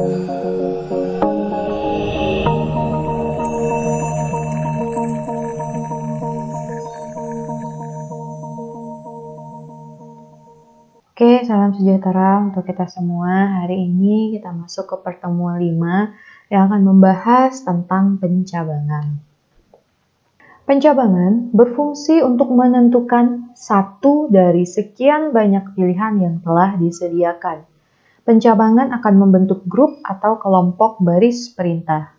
Oke, salam sejahtera untuk kita semua. Hari ini kita masuk ke pertemuan 5 yang akan membahas tentang pencabangan. Pencabangan berfungsi untuk menentukan satu dari sekian banyak pilihan yang telah disediakan. Pencabangan akan membentuk grup atau kelompok baris perintah.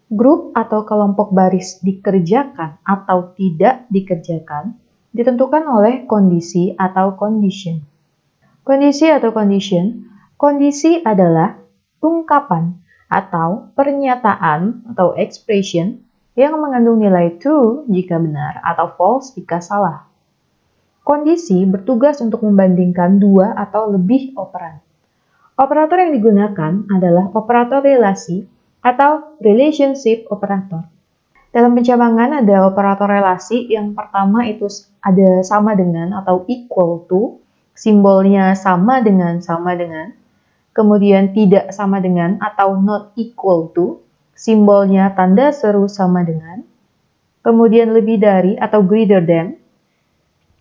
Grup atau kelompok baris dikerjakan atau tidak dikerjakan ditentukan oleh kondisi atau condition. Kondisi atau condition, kondisi adalah ungkapan atau pernyataan atau expression yang mengandung nilai true jika benar atau false jika salah. Kondisi bertugas untuk membandingkan dua atau lebih operan. Operator yang digunakan adalah operator relasi atau relationship operator. Dalam pencabangan ada operator relasi, yang pertama itu ada sama dengan atau equal to, simbolnya sama dengan, kemudian tidak sama dengan atau not equal to, simbolnya tanda seru sama dengan, kemudian lebih dari atau greater than,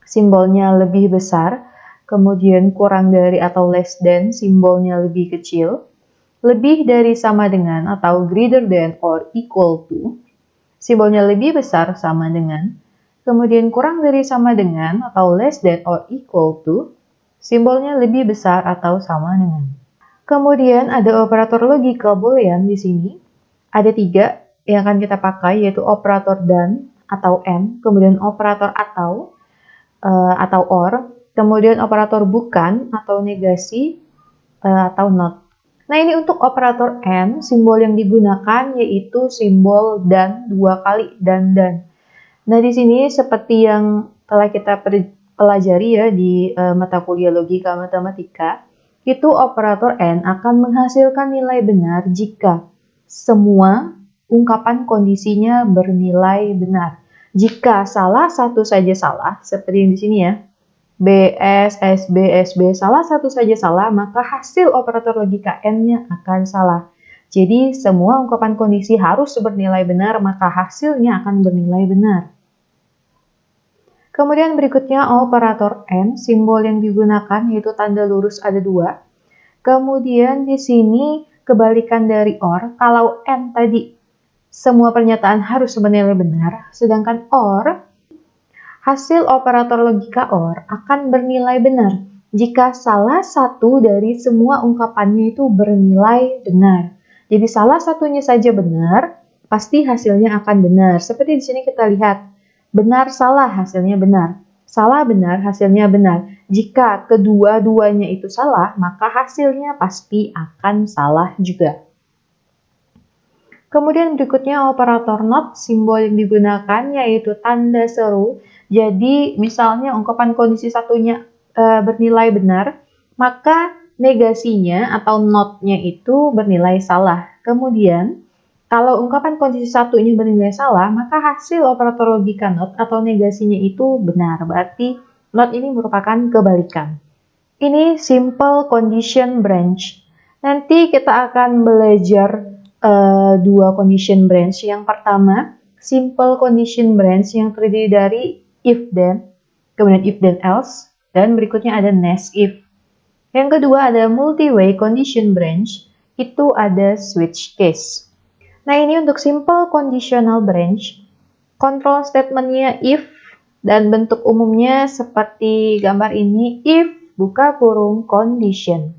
simbolnya lebih besar, kemudian kurang dari atau less than, simbolnya lebih kecil, lebih dari sama dengan atau greater than or equal to, simbolnya lebih besar sama dengan, kemudian kurang dari sama dengan atau less than or equal to, simbolnya lebih besar atau sama dengan. Kemudian ada operator logika boolean di sini. Ada 3 yang akan kita pakai, yaitu operator dan atau and, kemudian operator atau or, kemudian operator bukan atau negasi atau not. Nah, ini untuk operator and, simbol yang digunakan yaitu simbol dan 2 kali, dan. Nah, di sini seperti yang telah kita pelajari ya di mata kuliah logika matematika, itu operator and akan menghasilkan nilai benar jika semua ungkapan kondisinya bernilai benar. Jika salah satu saja salah, seperti yang di sini ya, BS, SB, SB, salah satu saja salah, maka hasil operator logika and-nya akan salah. Jadi, semua ungkapan kondisi harus bernilai benar, maka hasilnya akan bernilai benar. Kemudian berikutnya operator and, simbol yang digunakan yaitu tanda lurus ada 2. Kemudian di sini kebalikan dari or, kalau and tadi semua pernyataan harus bernilai benar, sedangkan or, hasil operator logika or akan bernilai benar jika salah satu dari semua ungkapannya itu bernilai benar. Jadi salah satunya saja benar, pasti hasilnya akan benar. Seperti di sini kita lihat, benar salah hasilnya benar, salah benar hasilnya benar. Jika kedua-duanya itu salah, maka hasilnya pasti akan salah juga. Kemudian berikutnya operator not, simbol yang digunakan yaitu tanda seru. Jadi misalnya ungkapan kondisi satunya bernilai benar, maka negasinya atau not-nya itu bernilai salah. Kemudian kalau ungkapan kondisi satunya bernilai salah, maka hasil operator logika not atau negasinya itu benar. Berarti not ini merupakan kebalikan. Ini simple condition branch. Nanti kita akan belajar 2 condition branch. Yang pertama, simple condition branch yang terdiri dari if then, kemudian if then else, dan berikutnya ada nest if. Yang kedua ada multi-way condition branch, itu ada switch case. Nah, ini untuk simple conditional branch, control statementnya if, dan bentuk umumnya seperti gambar ini, if buka kurung condition.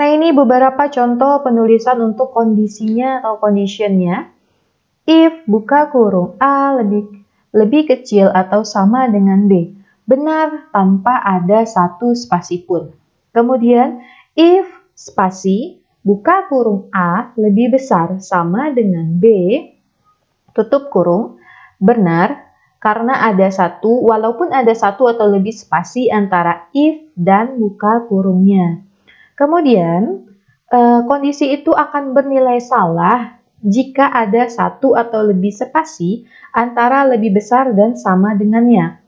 Nah, ini beberapa contoh penulisan untuk kondisinya atau conditionnya. If buka kurung A lebih kecil atau sama dengan B, benar tanpa ada satu spasi pun. Kemudian if spasi buka kurung A lebih besar sama dengan B, tutup kurung, benar karena ada satu, walaupun ada satu atau lebih spasi antara if dan buka kurungnya. Kemudian kondisi itu akan bernilai salah jika ada satu atau lebih spasi antara lebih besar dan sama dengannya.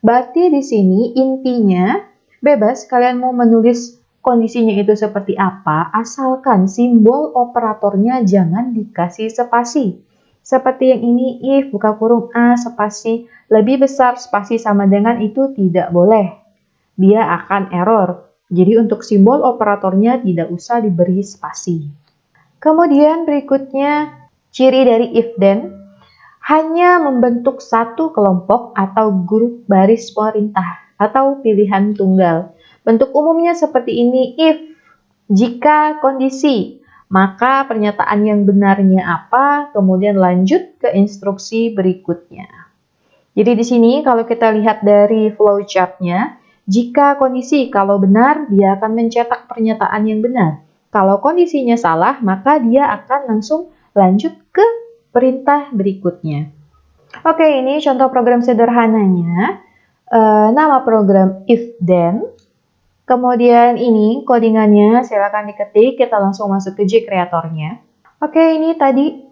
Berarti di sini intinya bebas kalian mau menulis kondisinya itu seperti apa, asalkan simbol operatornya jangan dikasih spasi. Seperti yang ini, if buka kurung A spasi lebih besar spasi sama dengan itu tidak boleh. Dia akan error. Jadi untuk simbol operatornya tidak usah diberi spasi. Kemudian berikutnya, ciri dari if then, hanya membentuk satu kelompok atau grup baris perintah atau pilihan tunggal. Bentuk umumnya seperti ini, if, jika kondisi, maka pernyataan yang benarnya apa, kemudian lanjut ke instruksi berikutnya. Jadi di sini kalau kita lihat dari flowchart-nya, jika kondisi kalau benar, dia akan mencetak pernyataan yang benar. Kalau kondisinya salah, maka dia akan langsung lanjut ke perintah berikutnya. Oke, ini contoh program sederhananya. Nama program if then. Kemudian ini codingannya silakan diketik, kita langsung masuk ke Gcreator-nya. Oke, ini tadi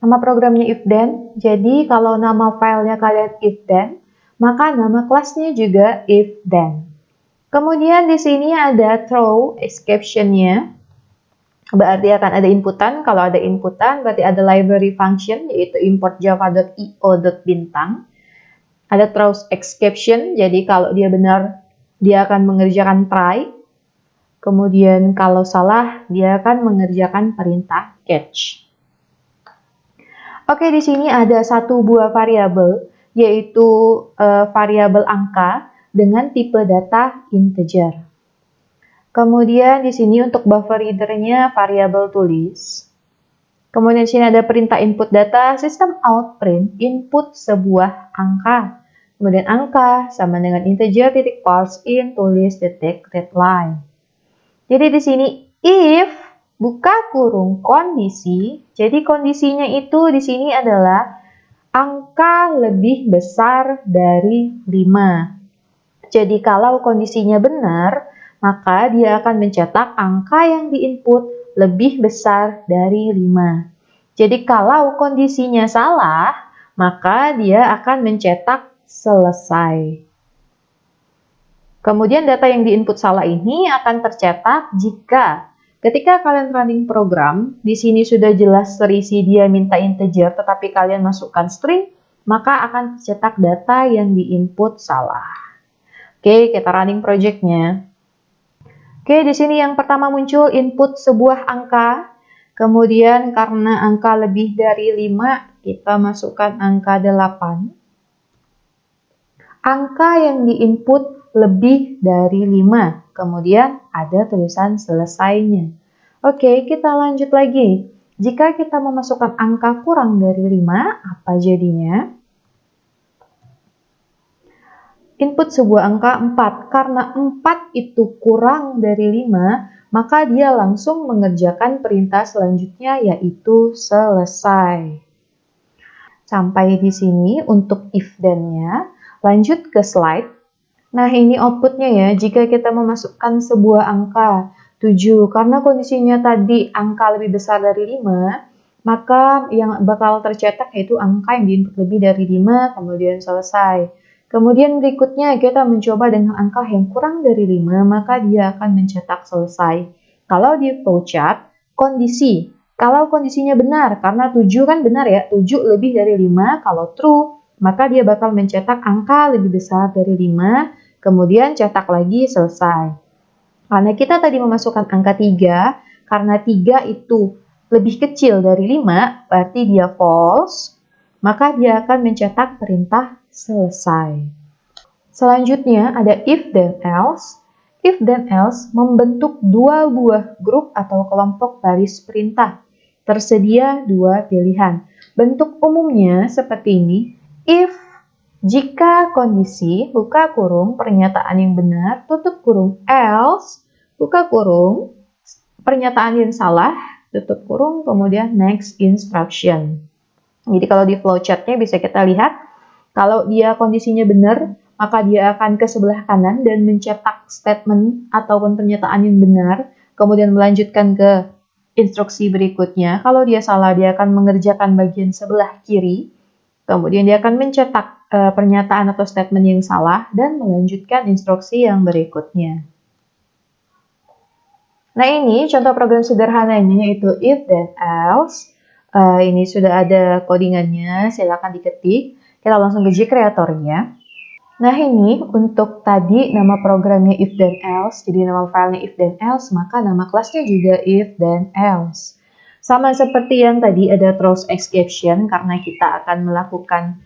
nama programnya if then. Jadi kalau nama filenya kalian if then, maka nama kelasnya juga if then. Kemudian di sini ada throw exception-nya. Berarti akan ada inputan. Kalau ada inputan berarti ada library function, yaitu import java.io.bintang. Ada throw exception, jadi kalau dia benar dia akan mengerjakan try. Kemudian kalau salah, dia akan mengerjakan perintah catch. Oke, di sini ada satu buah variabel, yaitu variabel angka dengan tipe data integer. Kemudian di sini untuk buffer reader-nya variabel tulis. Kemudian di sini ada perintah input data, system out print input sebuah angka. Kemudian angka sama dengan integer titik parse in tulis titik readline. Jadi di sini if buka kurung kondisi, jadi kondisinya itu di sini adalah angka lebih besar dari 5. Jadi kalau kondisinya benar, maka dia akan mencetak angka yang diinput lebih besar dari 5. Jadi kalau kondisinya salah, maka dia akan mencetak selesai. Kemudian data yang diinput salah ini akan tercetak jika ketika kalian running program, di sini sudah jelas terisi dia minta integer, tetapi kalian masukkan string, maka akan tercetak data yang diinput salah. Oke, kita running project-nya. Oke, di sini yang pertama muncul input sebuah angka, kemudian karena angka lebih dari 5, kita masukkan angka 8. Angka yang diinput lebih dari 5, kemudian ada tulisan selesainya. Oke, kita lanjut lagi. Jika kita memasukkan angka kurang dari 5, apa jadinya? Input sebuah angka 4. Karena 4 itu kurang dari 5, maka dia langsung mengerjakan perintah selanjutnya, yaitu selesai. Sampai di sini untuk if then-nya. Lanjut ke slide. Nah, ini outputnya ya. Jika kita memasukkan sebuah angka 7, karena kondisinya tadi angka lebih besar dari 5, maka yang bakal tercetak yaitu angka yang diinput lebih dari 5, kemudian selesai. Kemudian berikutnya kita mencoba dengan angka yang kurang dari 5, maka dia akan mencetak selesai. Kalau di flowchart, kondisi. Kalau kondisinya benar, karena 7 kan benar ya, 7 lebih dari 5, kalau true, maka dia bakal mencetak angka lebih besar dari 5, kemudian cetak lagi selesai. Karena kita tadi memasukkan angka 3, karena 3 itu lebih kecil dari 5, berarti dia false, maka dia akan mencetak perintah selesai. Selanjutnya ada if then else. If then else membentuk dua buah grup atau kelompok baris perintah. Tersedia dua pilihan. Bentuk umumnya seperti ini. If, jika kondisi, buka kurung, pernyataan yang benar, tutup kurung, else, buka kurung, pernyataan yang salah, tutup kurung, kemudian next instruction. Jadi kalau di flowchart-nya bisa kita lihat, kalau dia kondisinya benar, maka dia akan ke sebelah kanan dan mencetak statement ataupun pernyataan yang benar, kemudian melanjutkan ke instruksi berikutnya. Kalau dia salah, dia akan mengerjakan bagian sebelah kiri, kemudian dia akan mencetak pernyataan atau statement yang salah dan melanjutkan instruksi yang berikutnya. Nah, ini contoh program sederhananya yaitu if dan else. Ini sudah ada codingannya, silakan diketik. Kita langsung ke Gcreator-nya. Nah, ini untuk tadi nama programnya if dan else, jadi nama filenya if dan else, maka nama kelasnya juga if dan else. Sama seperti yang tadi ada throws exception karena kita akan melakukan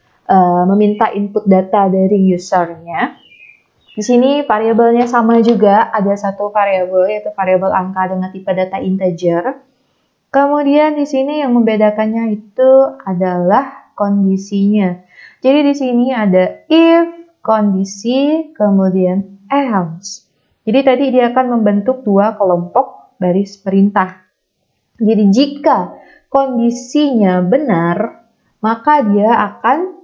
meminta input data dari usernya. Di sini variabelnya sama juga, ada satu variabel yaitu variabel angka dengan tipe data integer. Kemudian di sini yang membedakannya itu adalah kondisinya. Jadi di sini ada if, kondisi, kemudian else. Jadi tadi dia akan membentuk dua kelompok baris perintah. Jadi jika kondisinya benar, maka dia akan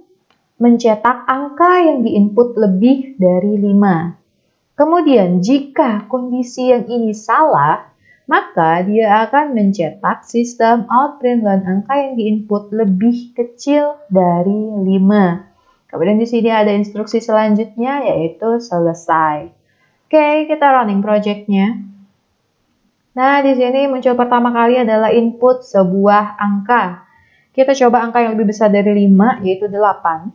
mencetak angka yang diinput lebih dari 5. Kemudian jika kondisi yang ini salah, maka dia akan mencetak sistem out println angka yang diinput lebih kecil dari 5. Kemudian di sini ada instruksi selanjutnya yaitu selesai. Oke, kita running project-nya. Nah, di sini muncul pertama kali adalah input sebuah angka. Kita coba angka yang lebih besar dari 5 yaitu 8.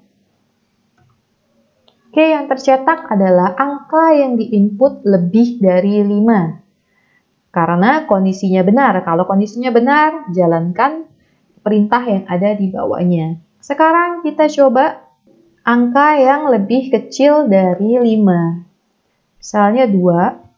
Oke, yang tercetak adalah angka yang diinput lebih dari 5. Karena kondisinya benar. Kalau kondisinya benar, jalankan perintah yang ada di bawahnya. Sekarang kita coba angka yang lebih kecil dari 5. Misalnya 2.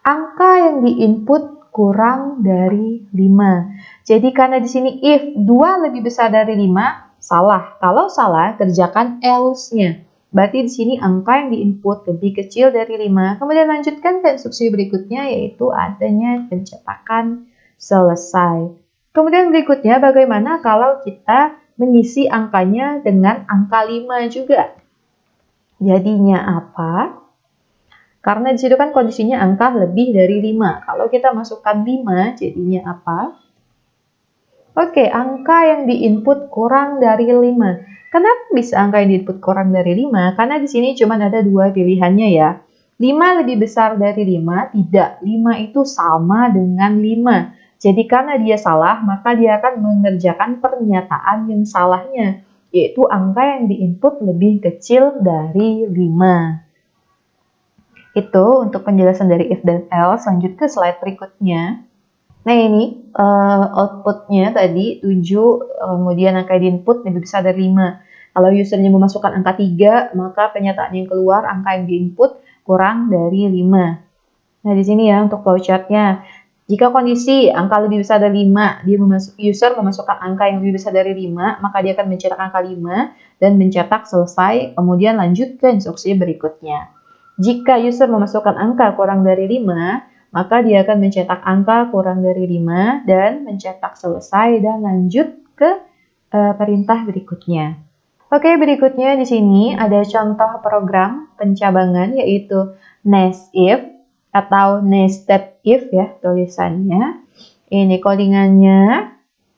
Angka yang diinput kurang dari 5. Jadi karena di sini if 2 lebih besar dari 5, salah. Kalau salah, kerjakan else-nya. Berarti di sini angka yang diinput lebih kecil dari 5. Kemudian lanjutkan ke instruksi berikutnya yaitu adanya pencetakan selesai. Kemudian berikutnya bagaimana kalau kita mengisi angkanya dengan angka 5 juga? Jadinya apa? Karena di situ kan kondisinya angka lebih dari 5. Kalau kita masukkan 5, jadinya apa? Oke, angka yang diinput kurang dari 5. Kenapa bisa angka yang diinput kurang dari 5? Karena di sini cuma ada dua pilihannya ya. 5 lebih besar dari 5? Tidak, 5 itu sama dengan 5. Jadi karena dia salah, maka dia akan mengerjakan pernyataan yang salahnya, yaitu angka yang diinput lebih kecil dari 5. Itu untuk penjelasan dari if dan else. Lanjut ke slide berikutnya. Nah ini outputnya tadi 7, kemudian angka yang diinput lebih besar dari 5. Kalau usernya memasukkan angka 3, maka pernyataan yang keluar angka yang diinput kurang dari 5. Nah di sini ya untuk flowchart-nya. Jika kondisi angka lebih besar dari 5, user memasukkan angka yang lebih besar dari 5, maka dia akan mencetak angka 5 dan mencetak selesai, kemudian lanjut ke instruksi berikutnya. Jika user memasukkan angka kurang dari 5, maka dia akan mencetak angka kurang dari 5 dan mencetak selesai dan lanjut ke perintah berikutnya. Oke, berikutnya di sini ada contoh program pencabangan yaitu nesif atau nested if ya tulisannya. Ini codingannya.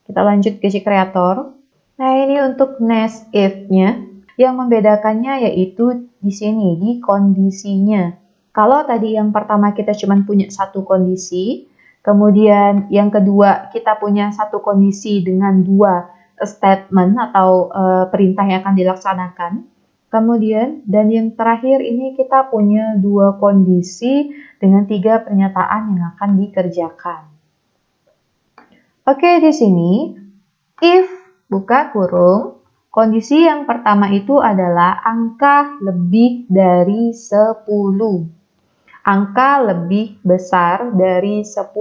Kita lanjut ke Gcreator. Nah, ini untuk nesif-nya. Yang membedakannya yaitu di sini di kondisinya. Kalau tadi yang pertama kita cuma punya satu kondisi, kemudian yang kedua kita punya satu kondisi dengan dua statement atau perintah yang akan dilaksanakan. Kemudian, dan yang terakhir ini kita punya dua kondisi dengan 3 pernyataan yang akan dikerjakan. Oke, di sini if buka kurung, kondisi yang pertama itu adalah angka lebih dari 10. Angka lebih besar dari 10.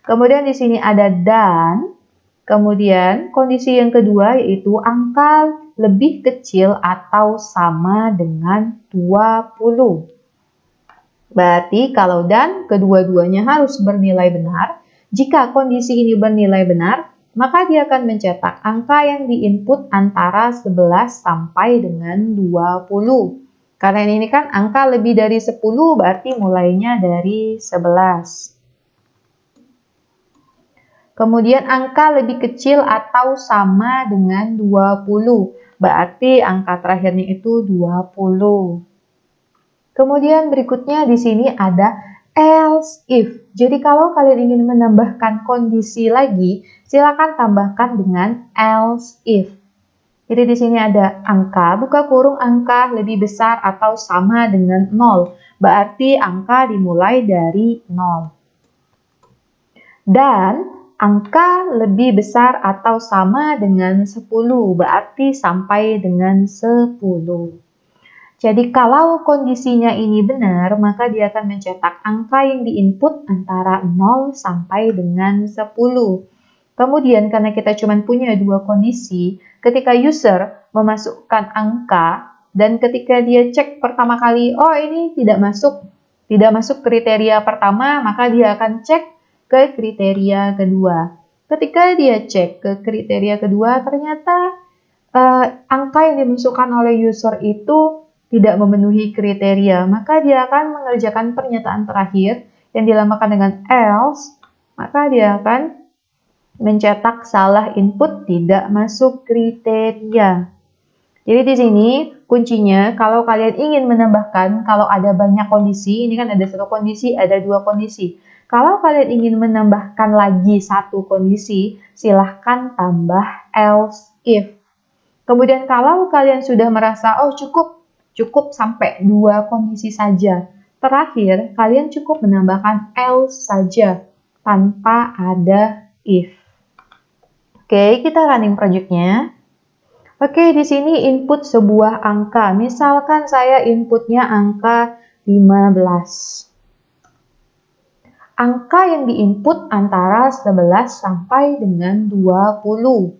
Kemudian di sini ada dan, kemudian kondisi yang kedua yaitu angka lebih kecil atau sama dengan 20. Berarti kalau dan kedua-duanya harus bernilai benar. Jika kondisi ini bernilai benar, maka dia akan mencetak angka yang diinput antara 11 sampai dengan 20. Karena ini kan angka lebih dari 10, berarti mulainya dari 11. Kemudian angka lebih kecil atau sama dengan 20, berarti angka terakhirnya itu 20. Kemudian berikutnya di sini ada else if. Jadi kalau kalian ingin menambahkan kondisi lagi, silakan tambahkan dengan else if. Jadi di sini ada angka, buka kurung angka lebih besar atau sama dengan 0. Berarti angka dimulai dari 0. Dan angka lebih besar atau sama dengan 10, berarti sampai dengan 10. Jadi kalau kondisinya ini benar, maka dia akan mencetak angka yang diinput antara 0 sampai dengan 10. Kemudian karena kita cuma punya dua kondisi, ketika user memasukkan angka, dan ketika dia cek pertama kali, oh ini tidak masuk kriteria pertama, maka dia akan cek ke kriteria kedua. Ketika dia cek ke kriteria kedua, ternyata angka yang dimasukkan oleh user itu tidak memenuhi kriteria, maka dia akan mengerjakan pernyataan terakhir yang dilambangkan dengan else, maka dia akan mencetak salah input tidak masuk kriteria. Jadi di sini kuncinya kalau kalian ingin menambahkan, kalau ada banyak kondisi, ini kan ada satu kondisi, ada dua kondisi. Kalau kalian ingin menambahkan lagi satu kondisi, silahkan tambah else if. Kemudian kalau kalian sudah merasa, oh cukup sampai dua kondisi saja. Terakhir, kalian cukup menambahkan else saja tanpa ada if. Oke, kita running project-nya. Oke, di sini input sebuah angka. Misalkan saya inputnya angka 15. Angka yang diinput antara 11 sampai dengan 20.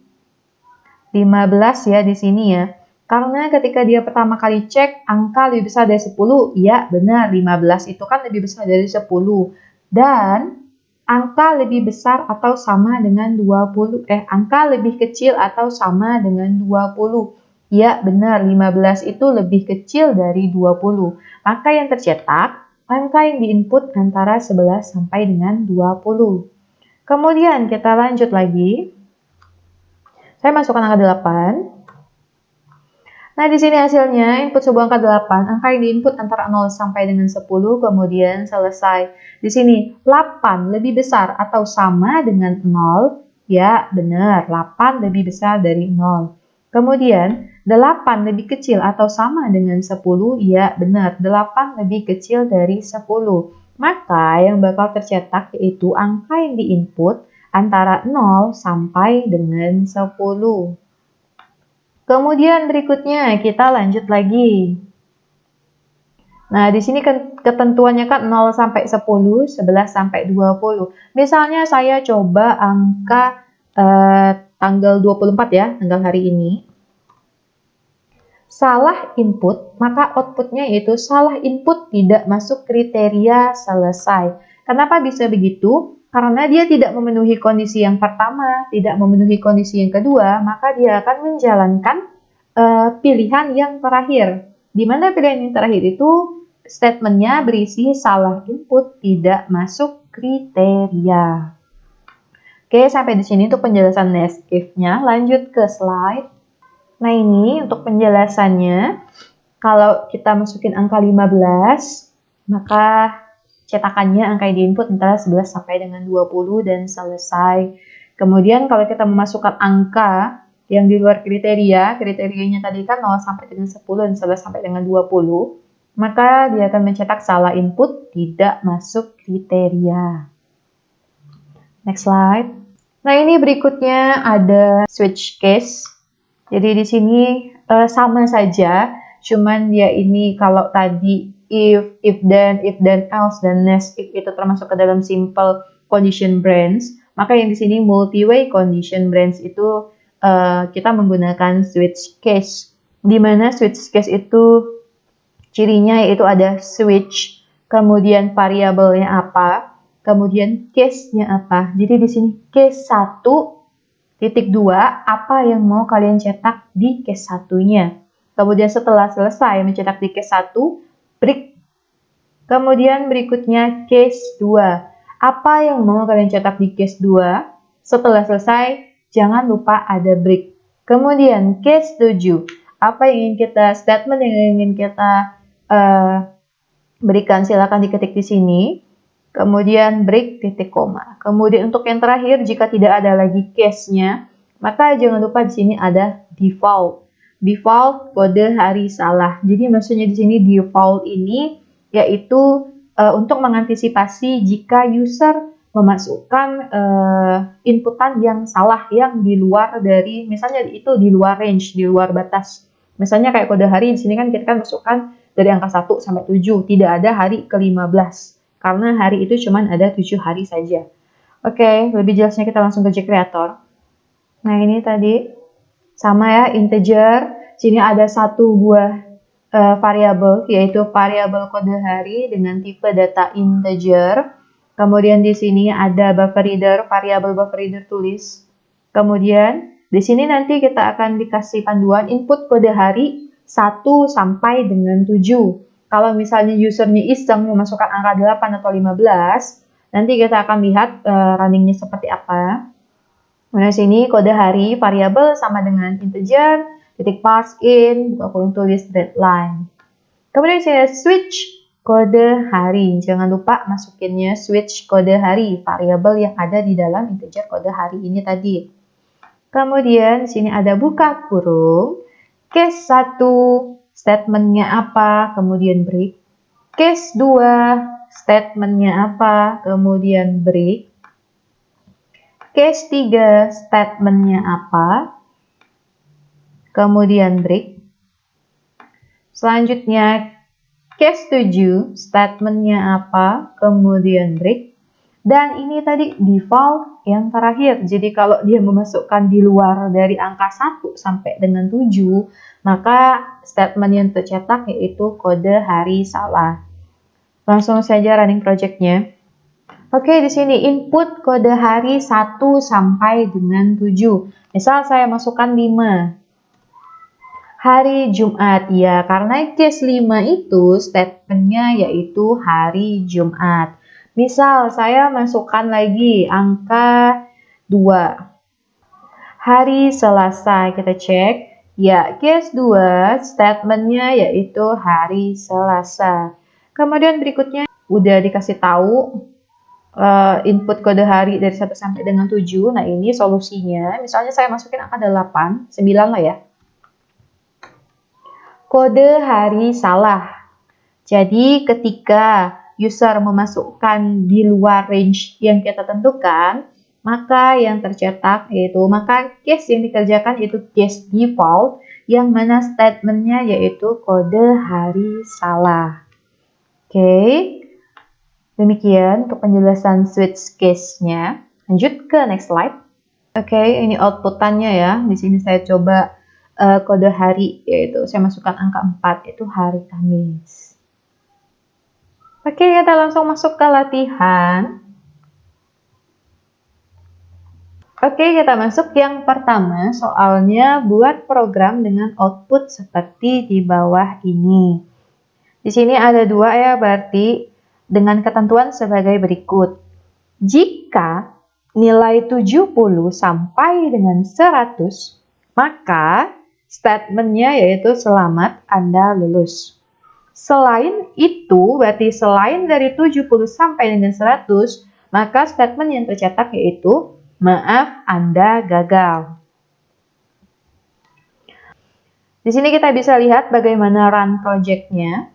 15 ya di sini ya. Karena ketika dia pertama kali cek angka lebih besar dari 10, ya benar 15 itu kan lebih besar dari 10. Dan angka lebih besar atau sama dengan 20, angka lebih kecil atau sama dengan 20. Ya, benar, 15 itu lebih kecil dari 20. Maka yang tercetak, angka yang diinput antara 11 sampai dengan 20. Kemudian kita lanjut lagi. Saya masukkan angka 8. Nah, di sini hasilnya input sebuah angka 8, angka yang diinput antara 0 sampai dengan 10, kemudian selesai. Di sini 8 lebih besar atau sama dengan 0, ya benar, 8 lebih besar dari 0. Kemudian 8 lebih kecil atau sama dengan 10, ya benar, 8 lebih kecil dari 10. Maka yang bakal tercetak yaitu angka yang diinput antara 0 sampai dengan 10. Kemudian berikutnya kita lanjut lagi. Nah, di sini ketentuannya kan 0 sampai 10, 11 sampai 20. Misalnya saya coba angka tanggal 24 ya, tanggal hari ini. Salah input, maka outputnya yaitu salah input tidak masuk kriteria selesai. Kenapa bisa begitu? Karena dia tidak memenuhi kondisi yang pertama, tidak memenuhi kondisi yang kedua, maka dia akan menjalankan pilihan yang terakhir. Di mana pilihan yang terakhir itu statementnya berisi salah input tidak masuk kriteria. Oke, sampai di sini untuk penjelasan next if-nya. Lanjut ke slide. Nah, ini untuk penjelasannya. Kalau kita masukin angka 15, maka cetakannya angka yang diinput antara 11 sampai dengan 20 dan selesai. Kemudian kalau kita memasukkan angka yang di luar kriterianya tadi kan 0 sampai dengan 10 dan 11 sampai dengan 20, maka dia akan mencetak salah input tidak masuk kriteria. Next slide. Nah, ini berikutnya ada switch case. Jadi di sini sama saja, cuman dia ini kalau tadi if then, else, dan next if itu termasuk ke dalam simple condition branch, maka yang di sini multi-way condition branch itu kita menggunakan switch case, di mana switch case itu cirinya yaitu ada switch, kemudian variabelnya apa, kemudian case-nya apa. Jadi di sini case 1.2 apa yang mau kalian cetak di case 1-nya. Kemudian setelah selesai mencetak di case 1, break. Kemudian berikutnya case 2. Apa yang mau kalian cetak di case 2? Setelah selesai, jangan lupa ada break. Kemudian case 7. Apa yang ingin kita, statement yang ingin kita berikan, silakan diketik di sini. kemudian break titik koma. Kemudian untuk yang terakhir, jika tidak ada lagi case-nya, maka jangan lupa di sini ada default. Default kode hari salah. Jadi maksudnya di sini default ini yaitu untuk mengantisipasi jika user memasukkan inputan yang salah yang di luar dari, misalnya itu di luar range, di luar batas. Misalnya kayak kode hari di sini kan kita kan masukkan dari angka 1 sampai 7, tidak ada hari ke-15. Karena hari itu cuma ada 7 hari saja. Oke, lebih jelasnya kita langsung ke JCreator. Nah, ini tadi sama ya, integer. Sini ada satu buah variabel, yaitu variabel kode hari dengan tipe data integer. Kemudian di sini ada buffer reader, variabel buffer reader tulis. Kemudian di sini nanti kita akan dikasih panduan input kode hari 1 sampai dengan 7. Kalau misalnya usernya iseng memasukkan angka 8 atau 15, nanti kita akan lihat runningnya seperti apa. Nah, sini kode hari variabel sama dengan integer, titik parse in, buka kurung tulis deadline. Kemudian saya switch kode hari. Jangan lupa masukinnya switch kode hari, variabel yang ada di dalam integer kode hari ini tadi. Kemudian sini ada buka kurung, case 1, statementnya apa, kemudian break. Case 2, statementnya apa, kemudian break. Case 3, statementnya apa, kemudian break. Selanjutnya, case 7, statementnya apa, kemudian break. Dan ini tadi default yang terakhir. Jadi kalau dia memasukkan di luar dari angka 1 sampai dengan 7, maka statement yang tercetak yaitu kode hari salah. Langsung saja running project-nya. Oke, di sini input kode hari 1 sampai dengan 7. Misal saya masukkan 5. Hari Jumat, ya karena case 5 itu statementnya yaitu hari Jumat. Misal saya masukkan lagi angka 2. Hari Selasa, kita cek. Ya, case 2 statementnya yaitu hari Selasa. Kemudian berikutnya udah dikasih tahu input kode hari dari 1 sampai dengan 7. Nah, ini solusinya. Misalnya saya masukin angka 8, 9 lah ya. Kode hari salah. Jadi ketika user memasukkan di luar range yang kita tentukan, maka yang tercetak yaitu, maka case yang dikerjakan itu case default, yang mana statementnya yaitu kode hari salah. Oke, demikian untuk penjelasan switch case-nya. Lanjut ke next slide. Oke, ini outputannya ya. Di sini saya coba kode hari, yaitu saya masukkan angka 4, itu hari Kamis. Oke, kita langsung masuk ke latihan. Oke, kita masuk yang pertama, soalnya buat program dengan output seperti di bawah ini. Di sini ada 2 ya, berarti dengan ketentuan sebagai berikut. Jika nilai 70 sampai dengan 100, maka statementnya yaitu selamat Anda lulus. Selain itu, berarti selain dari 70 sampai dengan 100, maka statement yang tercetak yaitu maaf Anda gagal. Di sini kita bisa lihat bagaimana run project-nya.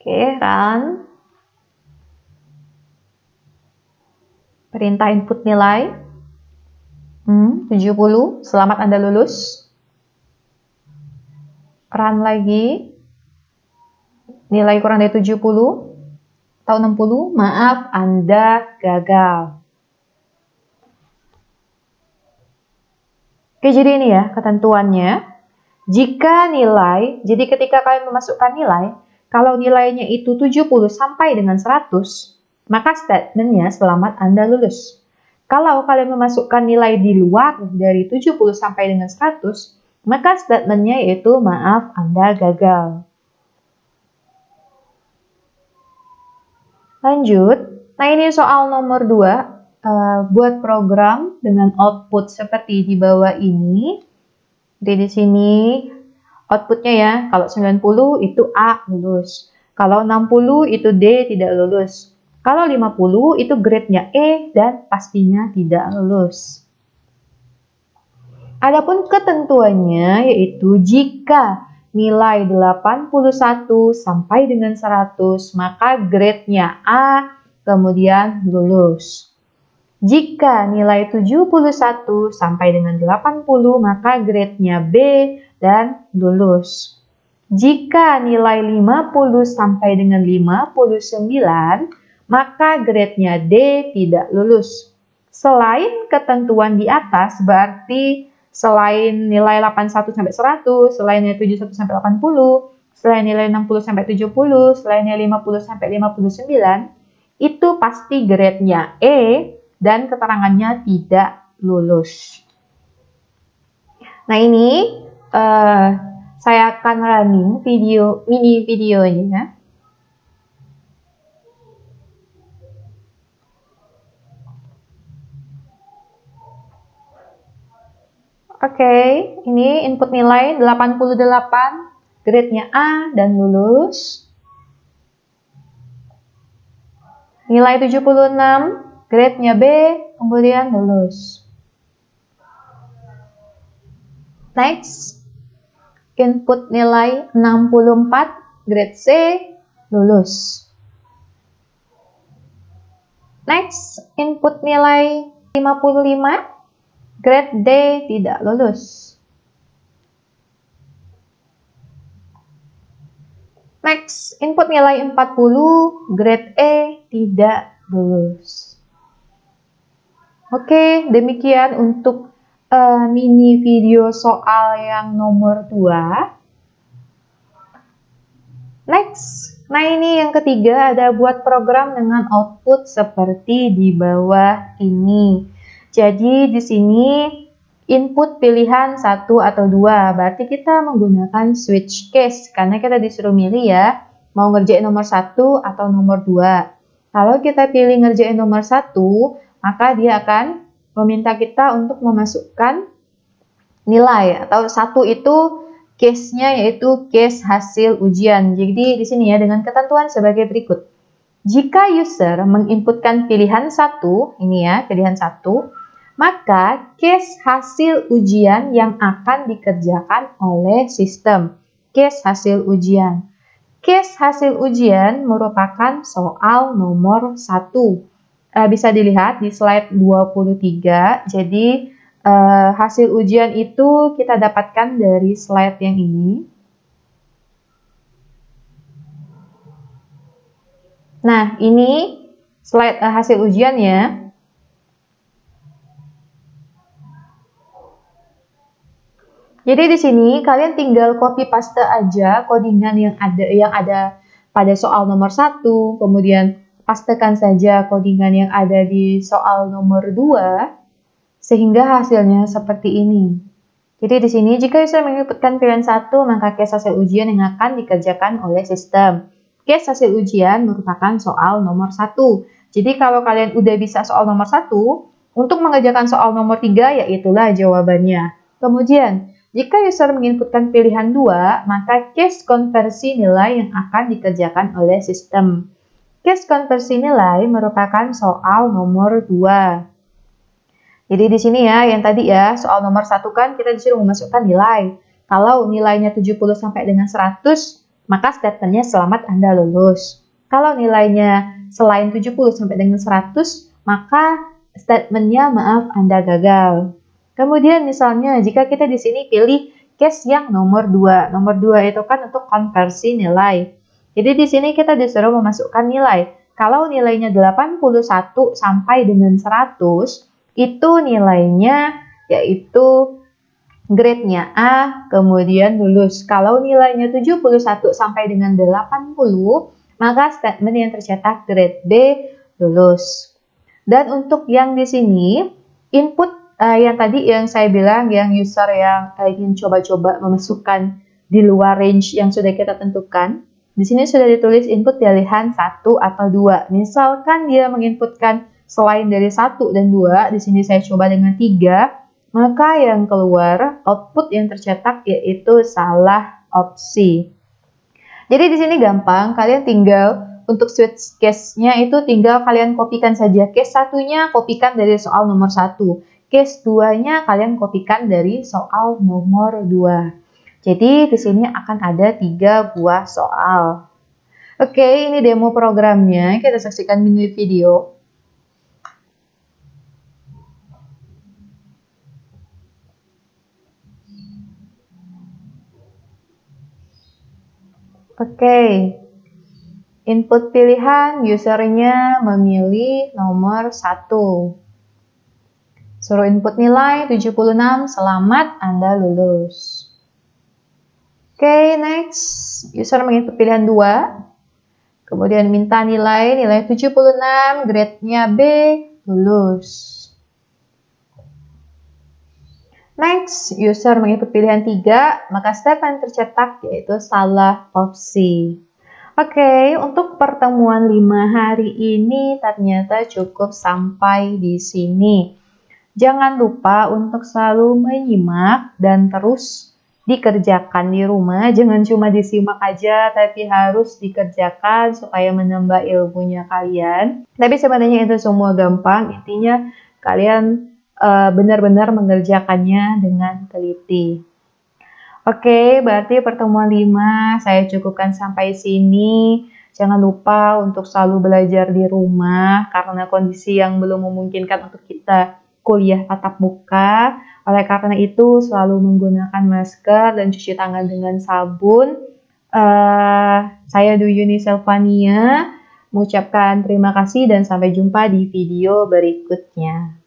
Oke, run. Perintah input nilai 70, selamat Anda lulus. Run lagi. Nilai kurang dari 70 atau 60, maaf Anda gagal. Oke, jadi ini ya ketentuannya. Jika nilai, jadi ketika kalian memasukkan nilai, kalau nilainya itu 70 sampai dengan 100, maka statementnya selamat Anda lulus. Kalau kalian memasukkan nilai di luar dari 70 sampai dengan 100, maka statementnya yaitu maaf Anda gagal. Lanjut, nah ini soal nomor 2, buat program dengan output seperti di bawah ini. Jadi di sini outputnya ya. Kalau 90 itu A lulus. Kalau 60 itu D tidak lulus. Kalau 50 itu grade-nya E dan pastinya tidak lulus. Adapun ketentuannya yaitu jika nilai 81 sampai dengan 100 maka grade-nya A kemudian lulus. Jika nilai 71 sampai dengan 80 maka grade-nya B dan lulus. Jika nilai 50 sampai dengan 59 maka grade-nya D tidak lulus. Selain ketentuan di atas berarti selain nilai 81 sampai 100, selain nilai 71 sampai 80, selain nilai 60 sampai 70, selain nilai 50 sampai 59, itu pasti grade-nya E dan keterangannya tidak lulus. Nah ini saya akan running mini videonya. Oke, ini input nilai 88, grade-nya A dan lulus. Nilai 76, grade-nya B, kemudian lulus. Next, input nilai 64, grade C, lulus. Next, input nilai 55, grade D, tidak lulus. Next, input nilai 40, grade E, tidak lulus. Oke, demikian untuk mini video soal yang nomor 2. Next, nah ini yang ketiga ada buat program dengan output seperti di bawah ini. Jadi di sini input pilihan 1 atau 2, berarti kita menggunakan switch case karena kita disuruh milih ya, mau ngerjain nomor 1 atau nomor 2. Kalau kita pilih ngerjain nomor 1, maka dia akan meminta kita untuk memasukkan nilai atau 1 itu case-nya yaitu case hasil ujian. Jadi di sini ya dengan ketentuan sebagai berikut. Jika user menginputkan pilihan 1, ini ya, pilihan 1, maka case hasil ujian yang akan dikerjakan oleh sistem. Case hasil ujian. Case hasil ujian merupakan soal nomor 1. Bisa dilihat di slide 23. Jadi hasil ujian itu kita dapatkan dari slide yang ini. Nah, ini slide hasil ujiannya. Jadi di sini kalian tinggal copy paste aja codingan yang ada pada soal nomor 1, kemudian pastekan saja codingan yang ada di soal nomor 2 sehingga hasilnya seperti ini. Jadi di sini jika user menginputkan pilihan 1, maka case hasil ujian yang akan dikerjakan oleh sistem. Case hasil ujian merupakan soal nomor 1. Jadi kalau kalian udah bisa soal nomor 1, untuk mengerjakan soal nomor 3 yaitulah jawabannya. Kemudian jika user menginputkan pilihan 2, maka case konversi nilai yang akan dikerjakan oleh sistem. Case konversi nilai merupakan soal nomor 2. Jadi di sini ya, yang tadi ya, soal nomor 1 kan kita disuruh memasukkan nilai. Kalau nilainya 70 sampai dengan 100, maka statementnya selamat Anda lulus. Kalau nilainya selain 70 sampai dengan 100, maka statementnya maaf Anda gagal. Kemudian misalnya jika kita di sini pilih case yang nomor 2. Nomor 2 itu kan untuk konversi nilai. Jadi di sini kita disuruh memasukkan nilai. Kalau nilainya 81 sampai dengan 100, itu nilainya yaitu grade-nya A, kemudian lulus. Kalau nilainya 71 sampai dengan 80, maka statement yang tercetak grade B lulus. Dan untuk yang di sini, input yang tadi yang saya bilang, yang user yang ingin coba-coba memasukkan di luar range yang sudah kita tentukan, di sini sudah ditulis input pilihan 1 atau 2. Misalkan dia menginputkan selain dari 1 dan 2, di sini saya coba dengan 3, maka yang keluar output yang tercetak yaitu salah opsi. Jadi di sini gampang, kalian tinggal untuk switch case-nya itu tinggal kalian kopikan saja. Case satunya kopikan dari soal nomor 1. Case 2-nya kalian kopikan dari soal nomor 2. Jadi di sini akan ada 3 buah soal. Oke, ini demo programnya. Kita saksikan mini video. Oke, input pilihan usernya memilih nomor 1. Suruh input nilai 76, selamat Anda lulus. Oke, next. User menginput pilihan 2. Kemudian minta nilai 76, grade-nya B, lulus. Next, user menginput pilihan 3, maka step yang tercetak yaitu salah opsi. Oke, untuk pertemuan 5 hari ini ternyata cukup sampai di sini. Jangan lupa untuk selalu menyimak dan terus dikerjakan di rumah. Jangan cuma disimak aja, tapi harus dikerjakan supaya menambah ilmunya kalian. Tapi sebenarnya itu semua gampang, intinya kalian benar-benar mengerjakannya dengan teliti. Oke, berarti pertemuan 5 saya cukupkan sampai sini. Jangan lupa untuk selalu belajar di rumah karena kondisi yang belum memungkinkan untuk kita kuliah tatap muka. Oleh karena itu, selalu menggunakan masker dan cuci tangan dengan sabun. Saya Duyuni Selvania mengucapkan terima kasih dan sampai jumpa di video berikutnya.